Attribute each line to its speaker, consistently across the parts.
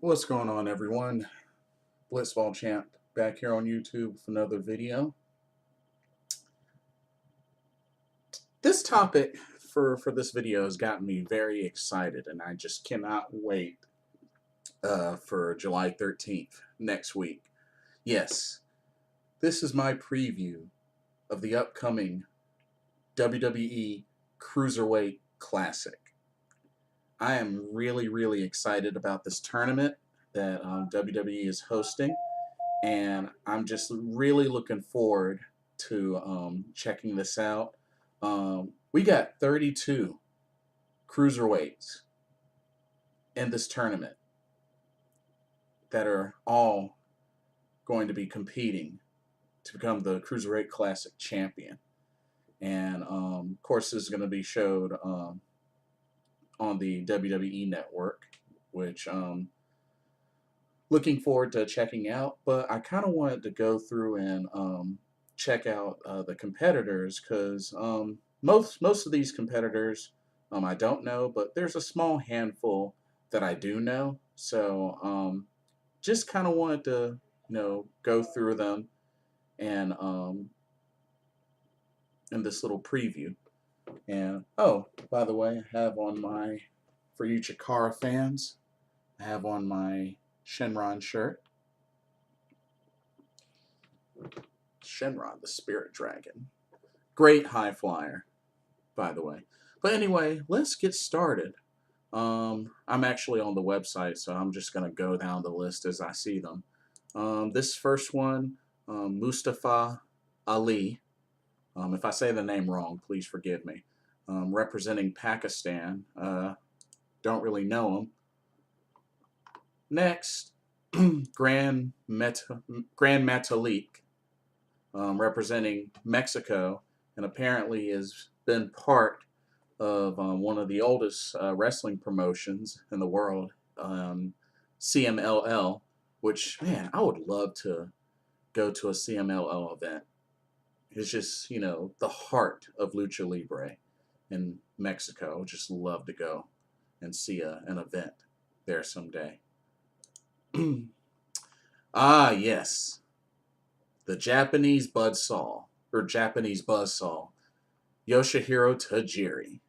Speaker 1: What's going on, everyone? Blitzball Champ back here on YouTube with another video. This topic for this video has gotten me very excited, and I just cannot wait for July 13th next week. Yes, this is my preview of the upcoming WWE Cruiserweight Classic. I am really excited about this tournament that WWE is hosting, and I'm just really looking forward to checking this out. We got 32 cruiserweights in this tournament that are all going to be competing to become the Cruiserweight Classic champion. And of course, this is going to be showed on the WWE Network, which looking forward to checking out. But I kind of wanted to go through and check out the competitors, because most of these competitors I don't know, but there's a small handful that I do know. So just kind of wanted to go through them and in this little preview. And oh, by the way, I have on my, for you Chikara fans, I have on my Shenron shirt. Shenron, the Spirit Dragon. Great high flyer, by the way. But anyway, let's get started. I'm actually on the website, so I'm just going to go down the list as I see them. This first one, Mustafa Ali. If I say the name wrong, please forgive me. Representing Pakistan. Don't really know him. Next, Grand Metalik, representing Mexico, and apparently has been part of one of the oldest wrestling promotions in the world, CMLL, which, man, I would love to go to a CMLL event. It's just, the heart of Lucha Libre in Mexico. I would just love to go and see an event there someday. Ah, yes. The Japanese Buzzsaw, Yoshihiro Tajiri.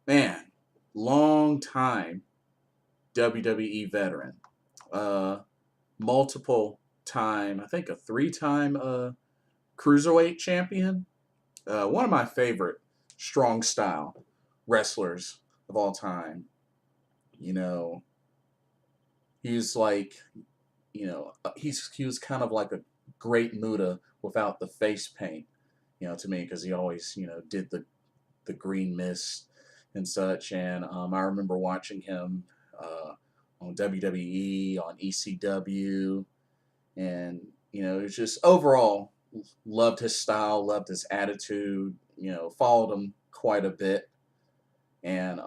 Speaker 1: Man, long time WWE veteran. Multiple time, I think a 3-time Cruiserweight champion. One of my favorite strong style wrestlers of all time. He's like, he was kind of like a great Muta without the face paint, to me, because he always, did the green mist and such. And I remember watching him on WWE, on ECW, and, it was just overall loved his style, loved his attitude, followed him quite a bit. And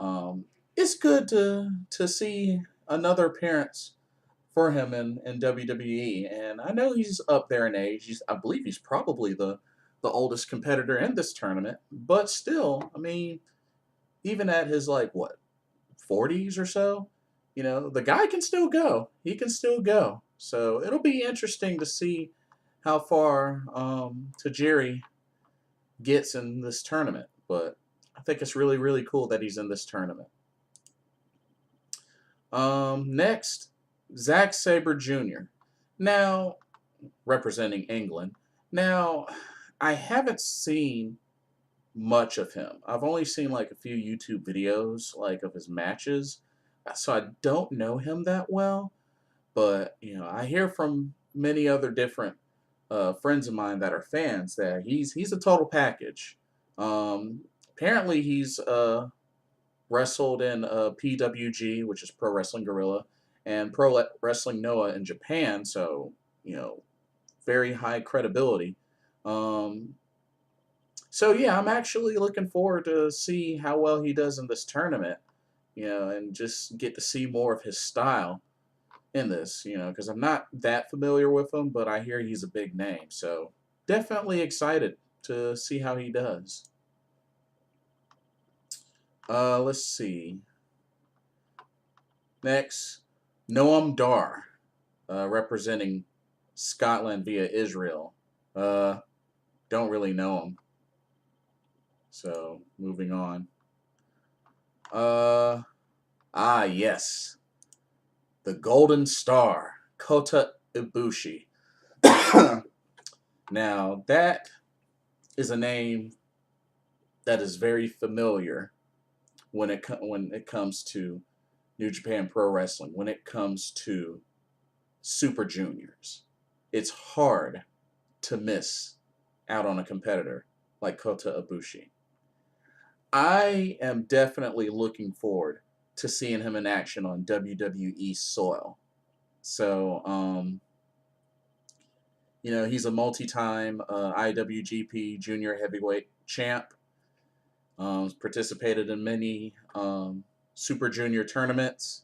Speaker 1: it's good to see another appearance for him in WWE. And I know he's up there in age. I believe he's probably the oldest competitor in this tournament. But still, I mean, even at his, 40s or so, the guy can still go. He can still go. So it'll be interesting to see how far Tajiri gets in this tournament. But I think it's really cool that he's in this tournament. Next, Sabre Jr. Now, representing England. Now, I haven't seen much of him. I've only seen a few YouTube videos of his matches, so I don't know him that well. But I hear from many other different friends of mine that are fans that he's a total package. Apparently, he's wrestled in PWG, which is Pro Wrestling Guerrilla, and Pro Wrestling Noah in Japan, so, very high credibility. So, yeah, I'm actually looking forward to see how well he does in this tournament, and just get to see more of his style in this, because I'm not that familiar with him, but I hear he's a big name, so definitely excited to see how he does. Let's see. Next, Noam Dar, representing Scotland via Israel. Uh, don't really know him. So moving on. Uh, yes, the Golden Star, Kota Ibushi. Now that is a name that is very familiar when it comes to New Japan Pro Wrestling. When it comes to Super Juniors, it's hard to miss out on a competitor like Kota Ibushi. I am definitely looking forward to seeing him in action on WWE soil. So, he's a multi-time IWGP Junior Heavyweight champ. Participated in many Super Junior tournaments,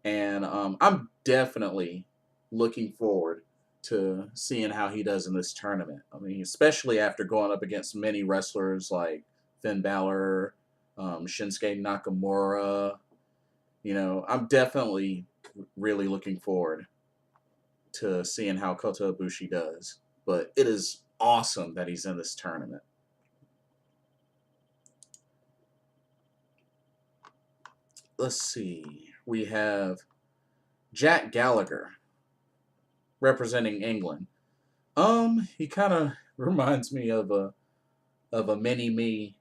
Speaker 1: and I'm definitely looking forward to seeing how he does in this tournament. I mean, especially after going up against many wrestlers like Finn Balor, Shinsuke Nakamura. I'm definitely really looking forward to seeing how Kota Ibushi does. But it is awesome that he's in this tournament. Let's see. We have Jack Gallagher representing England. He kind of reminds me of a mini me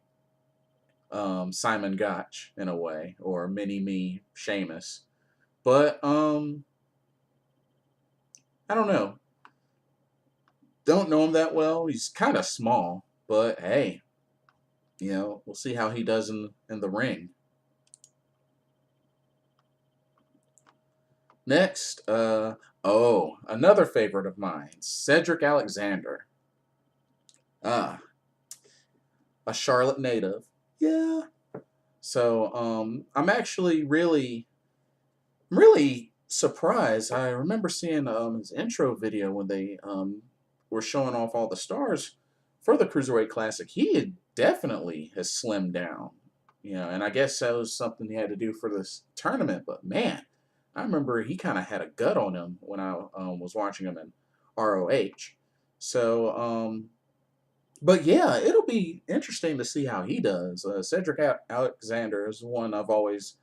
Speaker 1: Simon Gotch in a way, or mini me Sheamus. But I don't know. Don't know him that well. He's kind of small, but hey, we'll see how he does in the ring. Next, another favorite of mine, Cedric Alexander. Ah, a Charlotte native. Yeah. So, I'm actually really surprised. I remember seeing his intro video when they were showing off all the stars for the Cruiserweight Classic. He definitely has slimmed down, and I guess that was something he had to do for this tournament. But man, I remember he kind of had a gut on him when I was watching him in ROH. So, but yeah, it'll be interesting to see how he does. Cedric Alexander is one I've always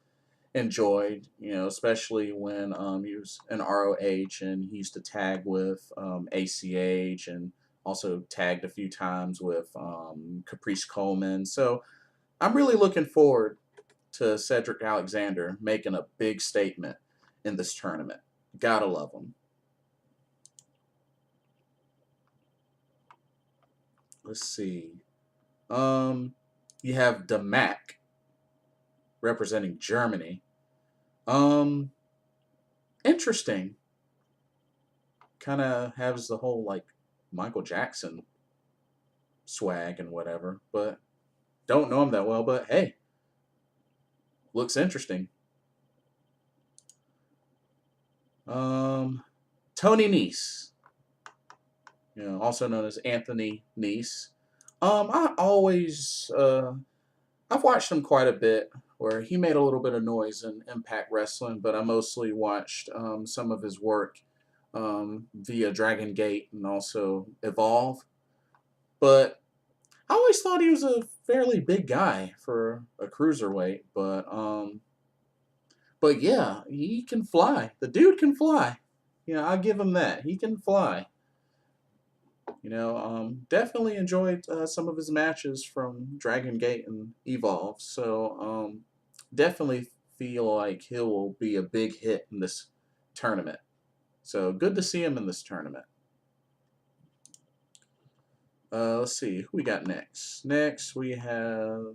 Speaker 1: enjoyed, especially when he was in ROH and he used to tag with ACH and also tagged a few times with Caprice Coleman. So I'm really looking forward to Cedric Alexander making a big statement in this tournament. Gotta love him. Let's see. You have Damac representing Germany. Um, Interesting. Kind of has the whole like Michael Jackson swag and whatever, but don't know him that well. But hey, looks interesting. Um, Tony Nese, also known as Anthony Nese. I always I've watched him quite a bit, where he made a little bit of noise in Impact Wrestling, but I mostly watched some of his work via Dragon Gate and also Evolve. But I always thought he was a fairly big guy for a cruiserweight, but yeah, he can fly. The dude can fly. I'll give him that. He can fly. Definitely enjoyed some of his matches from Dragon Gate and Evolve. So definitely feel like he will be a big hit in this tournament. So good to see him in this tournament. Let's see who we got next. Next we have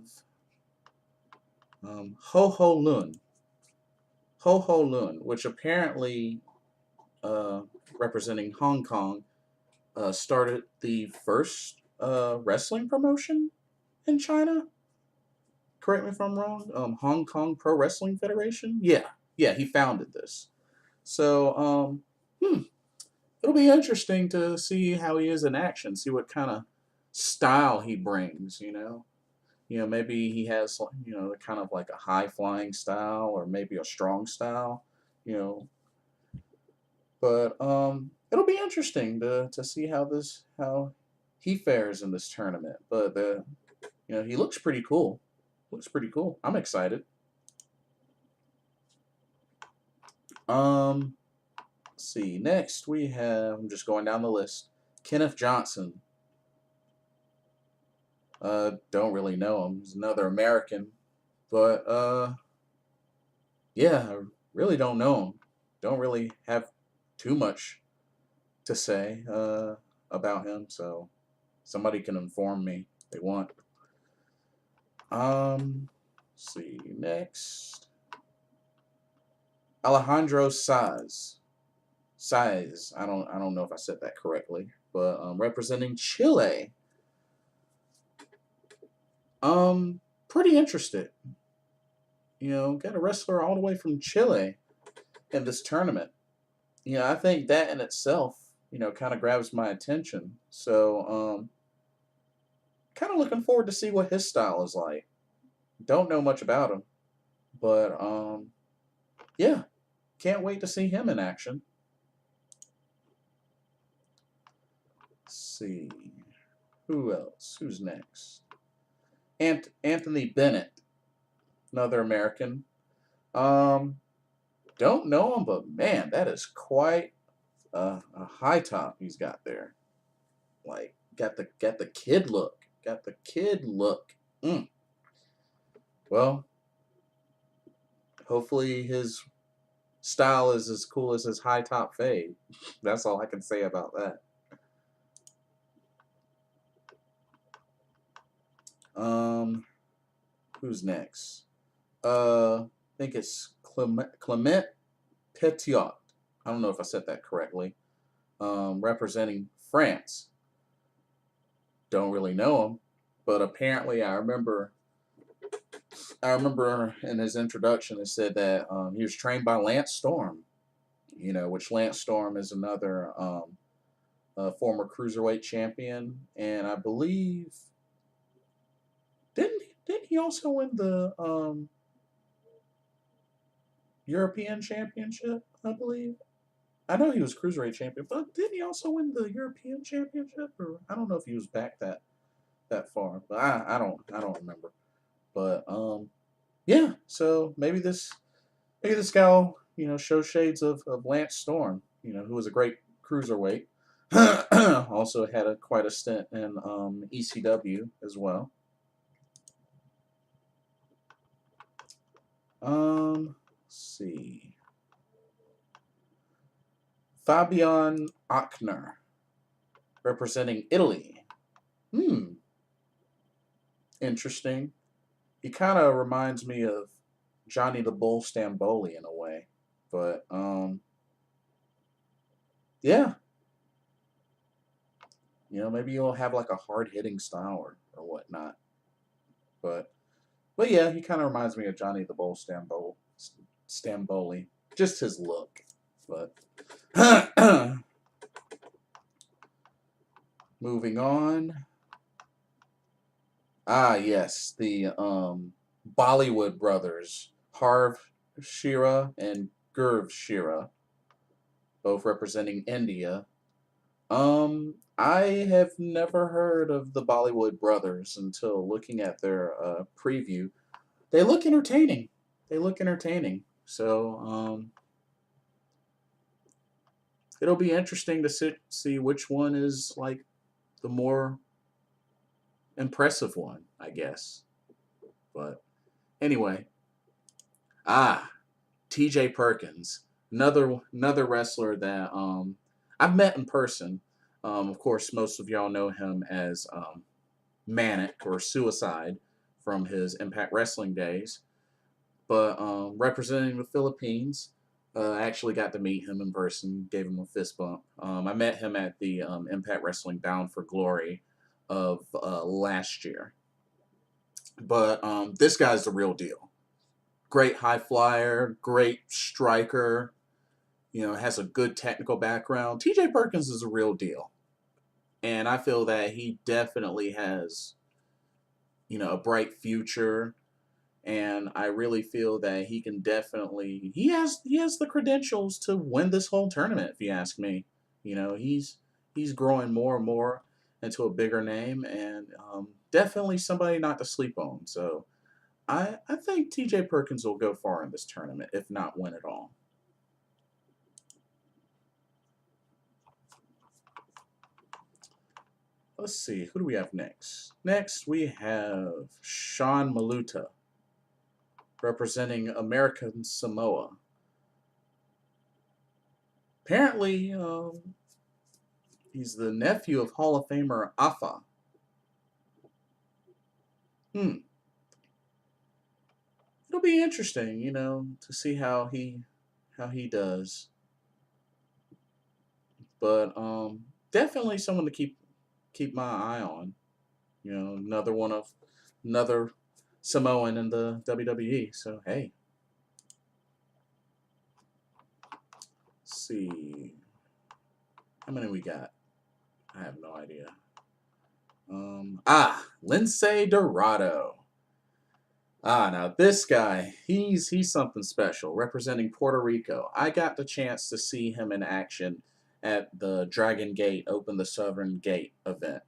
Speaker 1: Ho Ho Lun. Ho Ho Lun, which apparently representing Hong Kong, started the first wrestling promotion in China. Correct me if I'm wrong. Hong Kong Pro Wrestling Federation. Yeah, he founded this. So, it'll be interesting to see how he is in action. See what kind of style he brings. Maybe he has kind of like a high flying style, or maybe a strong style. You know, But it'll be interesting to see how he fares in this tournament. But he looks pretty cool. Looks pretty cool. I'm excited. Let's see. Next we have, I'm just going down the list. Kenneth Johnson. Don't really know him. He's another American. But yeah, I really don't know him. Don't really have too much to say about him, so somebody can inform me if they want. Let's see, next. Alejandro Saez. Saez. I don't know if I said that correctly, but representing Chile. Pretty interested. Got a wrestler all the way from Chile in this tournament. I think that in itself, kind of grabs my attention. So, kind of looking forward to see what his style is like. Don't know much about him, but yeah, can't wait to see him in action. Let's see, who else? Who's next? Anthony Bennett, another American. Don't know him, but man, that is quite a high top he's got there. Like, got the kid look. Got the kid look. Well, hopefully his style is as cool as his high top fade. That's all I can say about that. Who's next? I think it's Clement Petiot. I don't know if I said that correctly. Representing France. Don't really know him, but apparently I remember in his introduction it said that he was trained by Lance Storm. Which Lance Storm is another former cruiserweight champion, and I believe didn't he also win the European Championship? I believe. I know he was cruiserweight champion, but didn't he also win the European Championship? Or I don't know if he was back that far, but I don't remember. But yeah. So maybe this guy will, show shades of Lance Storm, who was a great cruiserweight. Also had quite a stint in ECW as well. Let's see. Fabian Achner, representing Italy. Interesting. He kind of reminds me of Johnny the Bull Stamboli in a way. But, yeah. Maybe you'll have like a hard-hitting style or whatnot. But yeah, he kind of reminds me of Johnny the Bull Stamboli. Just his look. But moving on. Yes, the Bollywood brothers, Harv Shira and Gurv Shira, both representing India. I have never heard of the Bollywood brothers until looking at their preview. They look entertaining. So, it'll be interesting to see which one is like the more impressive one, I guess. But anyway, TJ Perkins, another wrestler that I've met in person. Of course, most of y'all know him as Manic or Suicide from his Impact Wrestling days. But representing the Philippines, I actually got to meet him in person, gave him a fist bump. I met him at the Impact Wrestling Bound for Glory of last year. But this guy's the real deal. Great high flyer, great striker, has a good technical background. TJ Perkins is a real deal. And I feel that he definitely has, a bright future. and I really feel that he can definitely he has the credentials to win this whole tournament. If you ask me, you know he's growing more and more into a bigger name, and definitely somebody not to sleep on. So I think T.J. Perkins will go far in this tournament, if not win it all. Let's see, who do we have next? Next, we have Sean Malita, representing American Samoa. Apparently, he's the nephew of Hall of Famer Afa. It'll be interesting, you know, to see how he does. But definitely someone to keep my eye on. You know, another Samoan in the WWE. So hey, let's see how many we got. I have no idea. Lincei Dorado. Now this guy, he's something special, representing Puerto Rico. I got the chance to see him in action at the Dragon Gate Open the Southern Gate event,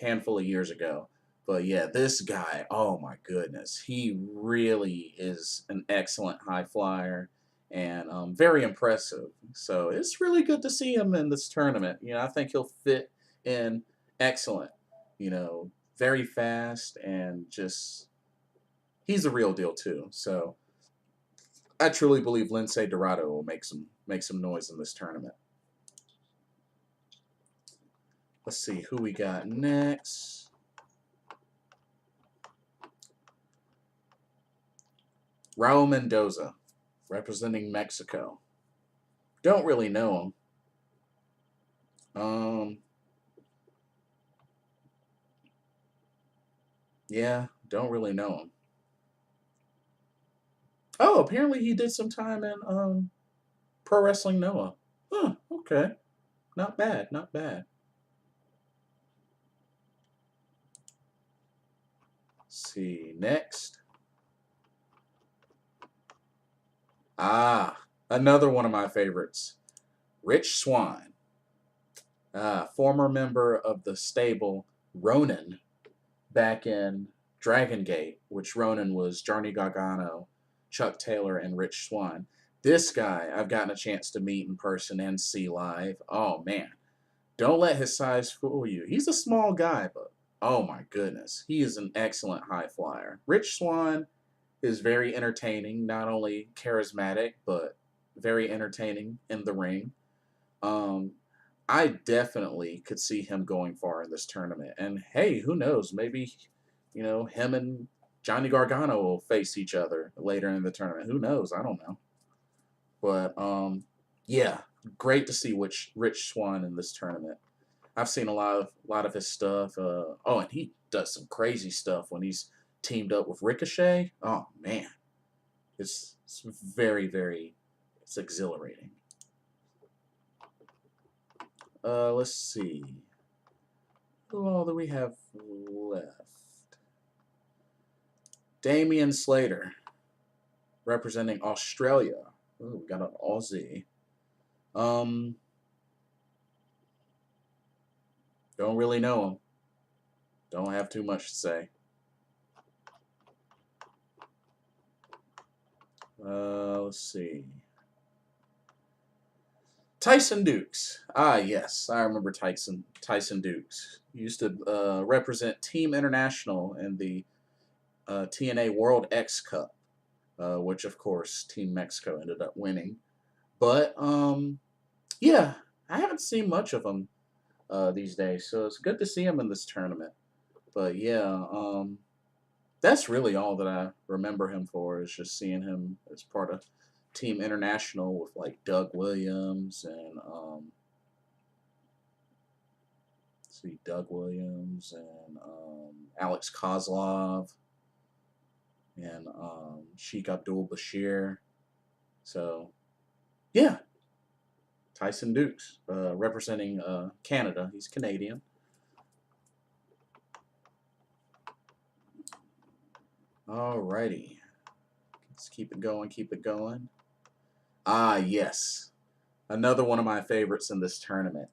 Speaker 1: handful of years ago. But yeah, this guy, oh my goodness, he really is an excellent high flyer and very impressive. So it's really good to see him in this tournament. You know, I think he'll fit in excellent. You know, very fast and just he's a real deal too. So I truly believe Lincei Dorado will make some noise in this tournament. Let's see who we got next. Raul Mendoza, representing Mexico. Don't really know him. Yeah, don't really know him. Oh, apparently he did some time in Pro Wrestling Noah. Huh, okay. Not bad, not bad. Let's see, next. Another one of my favorites. Rich Swine. Former member of the stable Ronin back in Dragon Gate, which Ronin was Johnny Gargano, Chuck Taylor, and Rich Swann. This guy I've gotten a chance to meet in person and see live. Oh man, don't let his size fool you. He's a small guy, but oh my goodness, he is an excellent high flyer. Rich Swann is very entertaining, not only charismatic, but very entertaining in the ring. I definitely could see him going far in this tournament. And hey, who knows? Maybe, you know, him and Johnny Gargano will face each other later in the tournament. Who knows? I don't know. But yeah, great to see Rich Swann in this tournament. I've seen a lot of his stuff. And he does some crazy stuff when he's teamed up with Ricochet. Oh man, it's very it's exhilarating. Let's see. Who all do we have left? Damian Slater, representing Australia. Ooh, we got an Aussie. Don't really know him. Don't have too much to say. Let's see. Tyson Dukes. Yes, I remember Tyson Dukes. He used to represent Team International in the TNA World X Cup, which of course Team Mexico ended up winning. But yeah, I haven't seen much of him these days, so it's good to see him in this tournament. But yeah, that's really all that I remember him for, is just seeing him as part of Team International with like Doug Williams and Alex Kozlov and Sheikh Abdul Bashir. So yeah, Tyson Dukes, representing Canada. He's Canadian. Alrighty. Let's keep it going, keep it going. Ah, yes. Another one of my favorites in this tournament.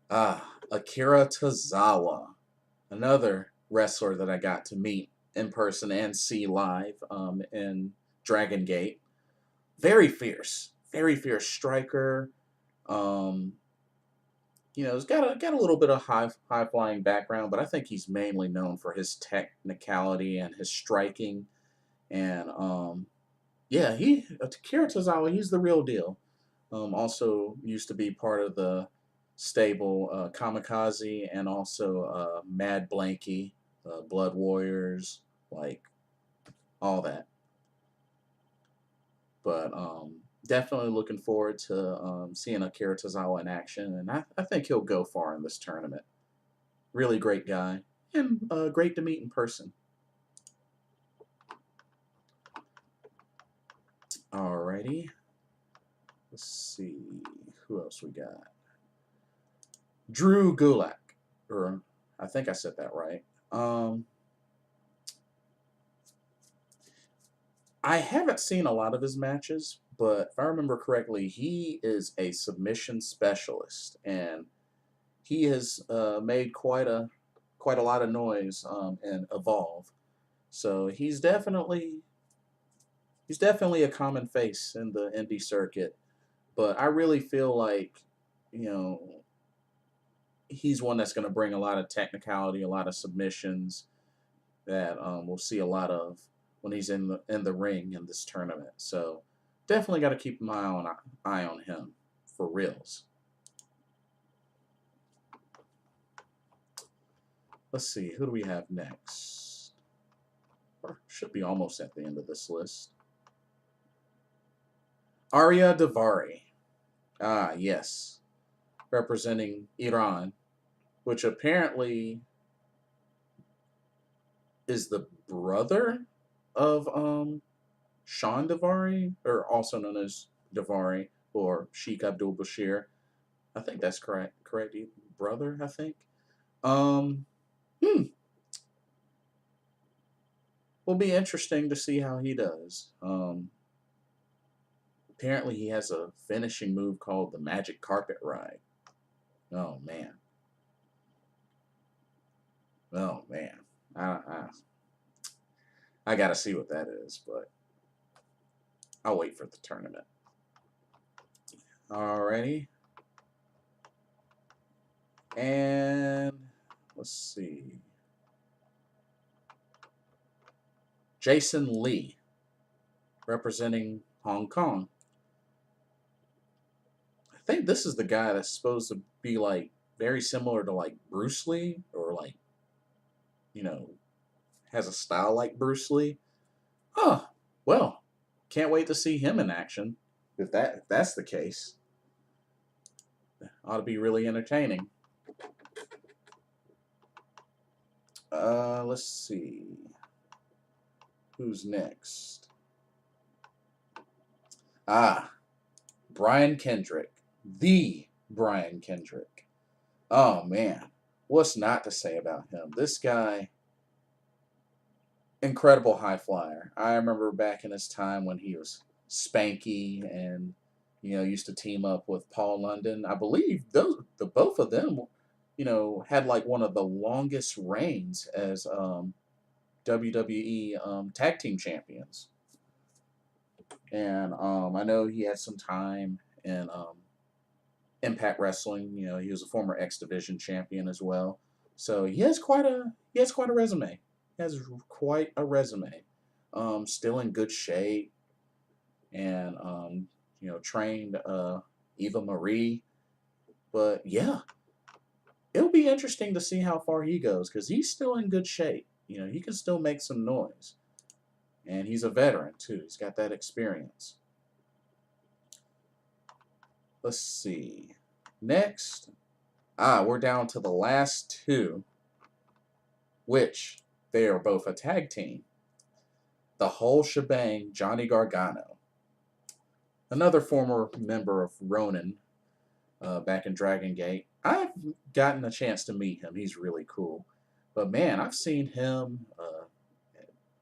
Speaker 1: Akira Tozawa. Another wrestler that I got to meet in person and see live in Dragon Gate. Very fierce striker. Um, he's got a little bit of high flying background, but I think he's mainly known for his technicality and his striking. And yeah, Akira Tozawa, he's the real deal. Also used to be part of the stable Kamikaze and also Mad Blanky, Blood Warriors, like all that. But definitely looking forward to seeing Akira Tozawa in action, and I think he'll go far in this tournament. Really great guy, and great to meet in person. Alrighty. Let's see. Who else we got? Drew Gulick. Or, I think I said that right. I haven't seen a lot of his matches, but if I remember correctly, he is a submission specialist, and he has made quite a lot of noise in Evolve. So he's definitely a common face in the indie circuit. But I really feel like, he's one that's going to bring a lot of technicality, a lot of submissions that we'll see a lot of when he's in the ring in this tournament. So definitely got to keep my eye on him for reals. Let's see, who do we have next? Or should be almost at the end of this list. Arya Davari. Ah, yes. Representing Iran, which apparently is the brother of Sean Davari, or also known as Davari, or Sheikh Abdul Bashir. I think that's correct. Brother, I think. Will be interesting to see how he does. Apparently he has a finishing move called the Magic Carpet Ride. Oh man. Oh man. I gotta see what that is, but I'll wait for the tournament. Alrighty. And let's see. Jason Lee, representing Hong Kong. I think this is the guy that's supposed to be like very similar to like Bruce Lee, or like, has a style like Bruce Lee. Huh. Well, can't wait to see him in action. If that's the case, ought to be really entertaining. Let's see. Who's next? Brian Kendrick. The Brian Kendrick. Oh, man. What's not to say about him? This guy, incredible high flyer. I remember back in his time when he was Spanky and, used to team up with Paul London. I believe both of them, had like one of the longest reigns as WWE tag team champions. And I know he had some time in Impact Wrestling. He was a former X Division champion as well. So he has quite a resume. He has quite a resume. Still in good shape, and trained Eva Marie. But yeah, it'll be interesting to see how far he goes, because he's still in good shape. He can still make some noise. And he's a veteran, too. He's got that experience. Let's see. Next. We're down to the last two, which they are both a tag team. The whole shebang, Johnny Gargano. Another former member of Ronin back in Dragon Gate. I've gotten a chance to meet him. He's really cool. But man, I've seen him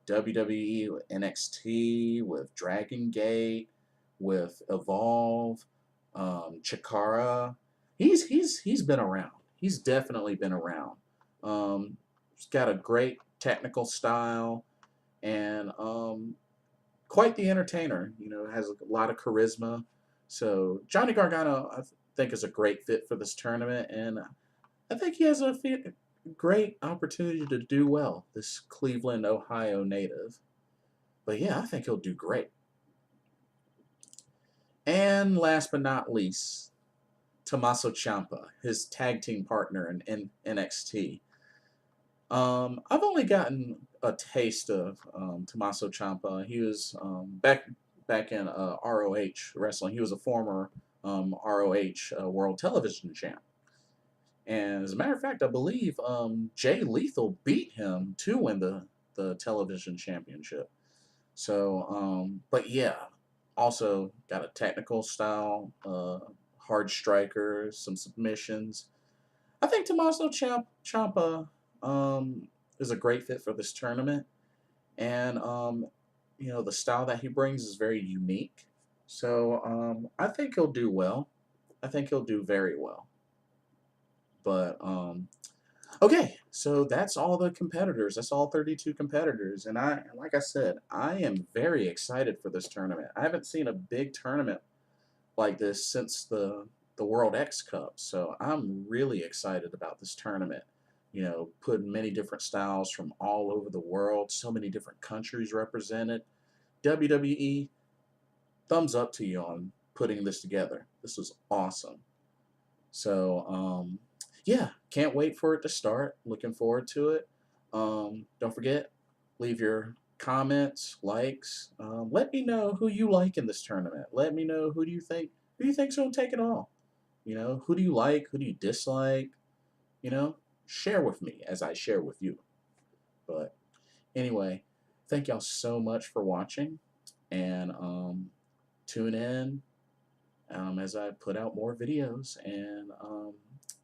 Speaker 1: WWE, with NXT, with Dragon Gate, with Evolve, Chikara. He's been around. He's definitely been around. He's got a great technical style and quite the entertainer. You know, has a lot of charisma. So Johnny Gargano, I think, is a great fit for this tournament, and I think he has a great opportunity to do well. This Cleveland, Ohio native. But yeah, I think he'll do great. And last but not least, Tommaso Champa, his tag team partner in NXT. I've only gotten a taste of Tommaso Ciampa. He was back in ROH wrestling. He was a former ROH World Television Champ. And as a matter of fact, I believe Jay Lethal beat him to win the television championship. So, but yeah, also got a technical style, hard striker, some submissions. I think Tommaso Ciampa is a great fit for this tournament, and you know, the style that he brings is very unique. So I think he'll do well. I think he'll do very well. But okay, so that's all the competitors. That's all 32 competitors, and like I said, I am very excited for this tournament. I haven't seen a big tournament like this since the World X Cup, so I'm really excited about this tournament. You know, putting many different styles from all over the world, so many different countries represented. WWE, thumbs up to you on putting this together. This was awesome. So, yeah, can't wait for it to start. Looking forward to it. Don't forget, leave your comments, likes. Let me know who you like in this tournament. Let me know who do you think's gonna take it all. You know, who do you like? Who do you dislike? You know, share with me as I share with you. But anyway, thank y'all so much for watching, and tune in as I put out more videos. And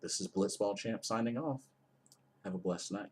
Speaker 1: this is Blitzball Champ signing off. Have a blessed night.